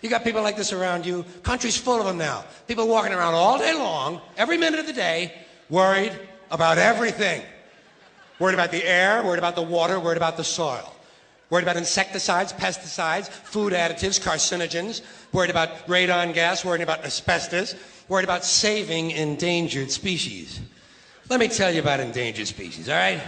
You got people like this around you. Country's full of them now. People walking around all day long, every minute of the day, worried about everything. Worried about the air, worried about the water, worried about the soil. Worried about insecticides, pesticides, food additives, carcinogens. Worried about radon gas, worried about asbestos. Worried about saving endangered species. Let me tell you about endangered species, all right?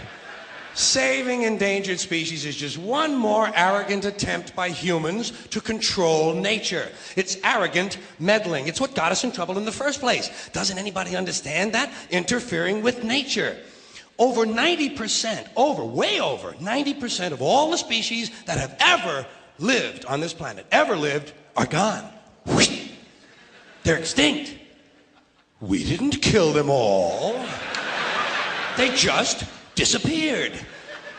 Saving endangered species is just one more arrogant attempt by humans to control nature. It's arrogant meddling. It's what got us in trouble in the first place. Doesn't anybody understand that? Interfering with nature. Over 90%, way over 90% of all the species that have ever lived on this planet, are gone. They're extinct. We didn't kill them all. They just disappeared.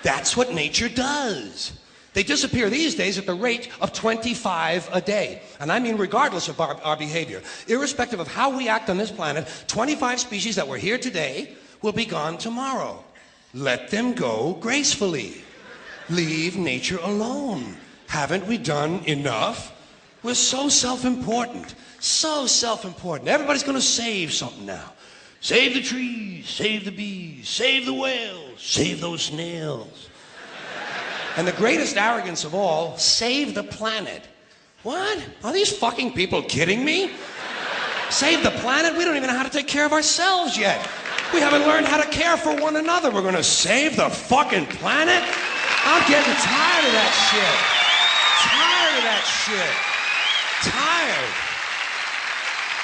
That's what nature does. They disappear these days at the rate of 25 a day. And I mean regardless of our behavior. Irrespective of how we act on this planet, 25 species that were here today will be gone tomorrow. Let them go gracefully. Leave nature alone. Haven't we done enough? We're so self-important. So self-important. Everybody's going to save something now. Save the trees, save the bees, save the whales, save those snails. And the greatest arrogance of all, save the planet. What? Are these fucking people kidding me? Save the planet? We don't even know how to take care of ourselves yet. We haven't learned how to care for one another. We're gonna save the fucking planet? I'm getting tired of that shit. Tired.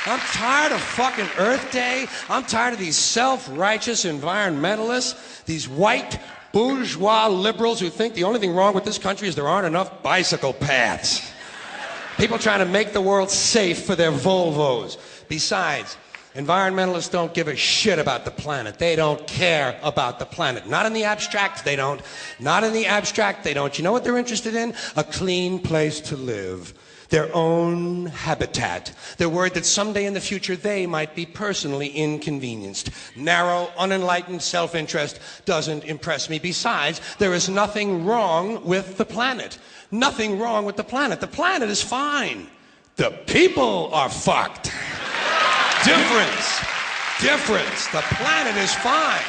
I'm tired of fucking Earth Day. I'm tired of these self-righteous environmentalists, these white bourgeois liberals who think the only thing wrong with this country is there aren't enough bicycle paths. People trying to make the world safe for their Volvos. Besides, environmentalists don't give a shit about the planet. They don't care about the planet. Not in the abstract, they don't. Not in the abstract, they don't. You know what they're interested in? A clean place to live. Their own habitat. They're worried that someday in the future they might be personally inconvenienced. Narrow, unenlightened self-interest doesn't impress me. Besides, there is nothing wrong with the planet. Nothing wrong with the planet. The planet is fine. The people are fucked. Difference. The planet is fine.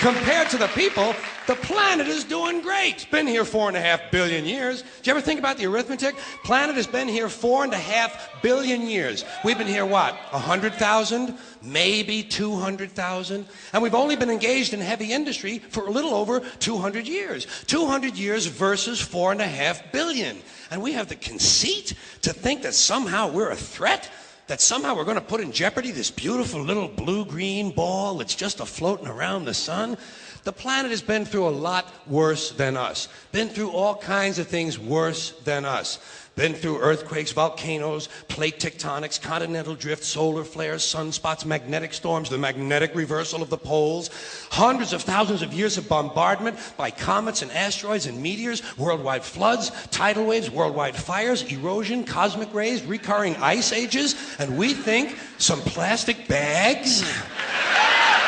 Compared to the people, the planet is doing great. It's been here 4.5 billion years. Did you ever think about the arithmetic? Planet has been here 4.5 billion years. We've been here, what, 100,000? Maybe 200,000? And we've only been engaged in heavy industry for a little over 200 years. 200 years versus 4.5 billion. And we have the conceit to think that somehow we're a threat? That somehow we're going to put in jeopardy this beautiful little blue-green ball that's just a-floating around the sun? The planet has been through a lot worse than us. Been through all kinds of things worse than us. Been through earthquakes, volcanoes, plate tectonics, continental drift, solar flares, sunspots, magnetic storms, the magnetic reversal of the poles, hundreds of thousands of years of bombardment by comets and asteroids and meteors, worldwide floods, tidal waves, worldwide fires, erosion, cosmic rays, recurring ice ages, and we think some plastic bags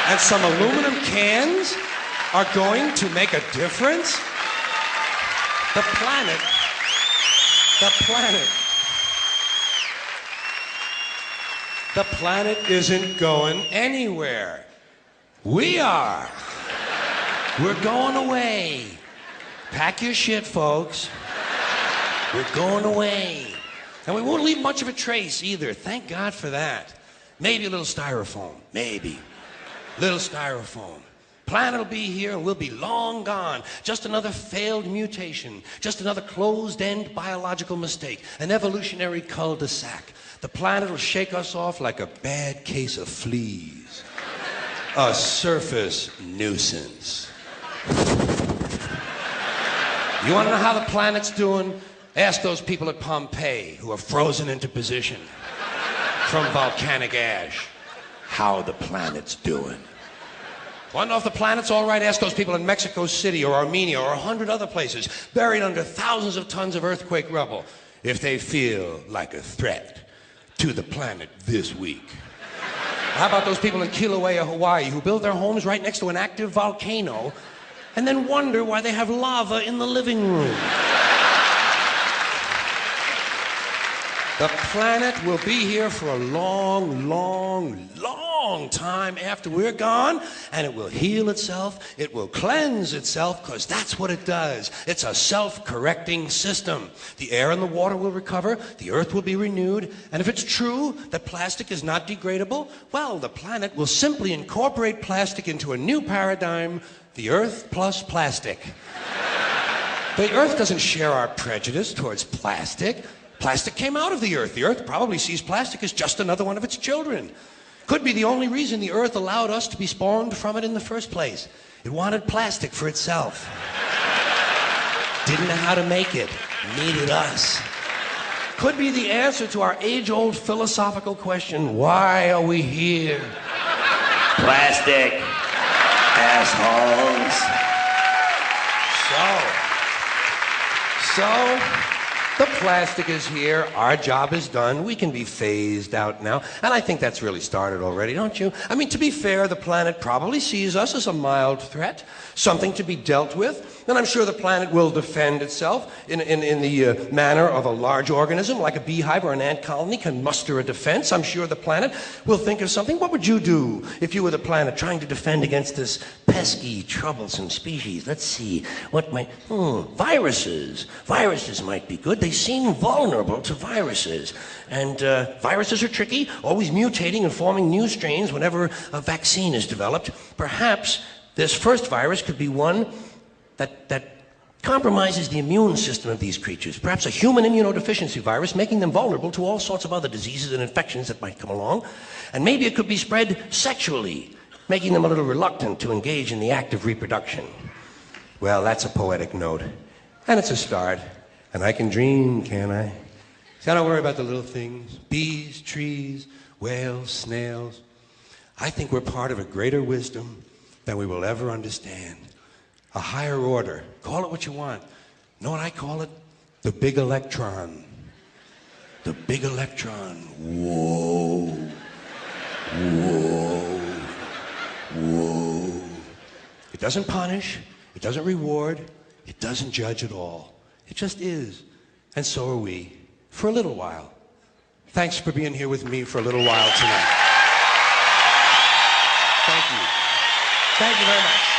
and some aluminum cans are going to make a difference? The planet isn't going anywhere. We are. We're going away. Pack your shit, folks. We're going away. And we won't leave much of a trace either. Thank God for that. Maybe a little styrofoam. Maybe. Little styrofoam. Planet will be here and we'll be long gone. Just another failed mutation. Just another closed-end biological mistake. An evolutionary cul-de-sac. The planet will shake us off like a bad case of fleas. A surface nuisance. You want to know how the planet's doing? Ask those people at Pompeii who are frozen into position from volcanic ash how the planet's doing. Want to know if the planet's all right? Ask those people in Mexico City or Armenia or 100 other places buried under thousands of tons of earthquake rubble if they feel like a threat to the planet this week. How about those people in Kilauea, Hawaii who build their homes right next to an active volcano and then wonder why they have lava in the living room? The planet will be here for a long, long, long time after we're gone, and it will heal itself, it will cleanse itself, because that's what it does. It's a self-correcting system. The air and the water will recover, the earth will be renewed, and if it's true that plastic is not degradable, well, the planet will simply incorporate plastic into a new paradigm, the earth plus plastic. The earth doesn't share our prejudice towards plastic. Plastic came out of the earth. The earth probably sees plastic as just another one of its children. Could be the only reason the earth allowed us to be spawned from it in the first place. It wanted plastic for itself. Didn't know how to make it. Needed us. Could be the answer to our age-old philosophical question, why are we here? Plastic. Assholes. So, the plastic is here, our job is done, we can be phased out now, and I think that's really started already, don't you? I mean, to be fair, the planet probably sees us as a mild threat, something to be dealt with, and I'm sure the planet will defend itself in the manner of a large organism, like a beehive or an ant colony can muster a defense. I'm sure the planet will think of something. What would you do if you were the planet trying to defend against this pesky, troublesome species? Let's see, what might... viruses. Viruses might be good. They seem vulnerable to viruses. And viruses are tricky, always mutating and forming new strains whenever a vaccine is developed. Perhaps this first virus could be one that compromises the immune system of these creatures. Perhaps a human immunodeficiency virus, making them vulnerable to all sorts of other diseases and infections that might come along. And maybe it could be spread sexually, making them a little reluctant to engage in the act of reproduction. Well, that's a poetic note. And it's a start. And I can dream, can't I? See, I don't worry about the little things. Bees, trees, whales, snails. I think we're part of a greater wisdom than we will ever understand. A higher order. Call it what you want. Know what I call it? The big electron. The big electron. Whoa. Whoa. Whoa. It doesn't punish. It doesn't reward. It doesn't judge at all. It just is. And so are we. For a little while. Thanks for being here with me for a little while tonight. Thank you. Thank you very much.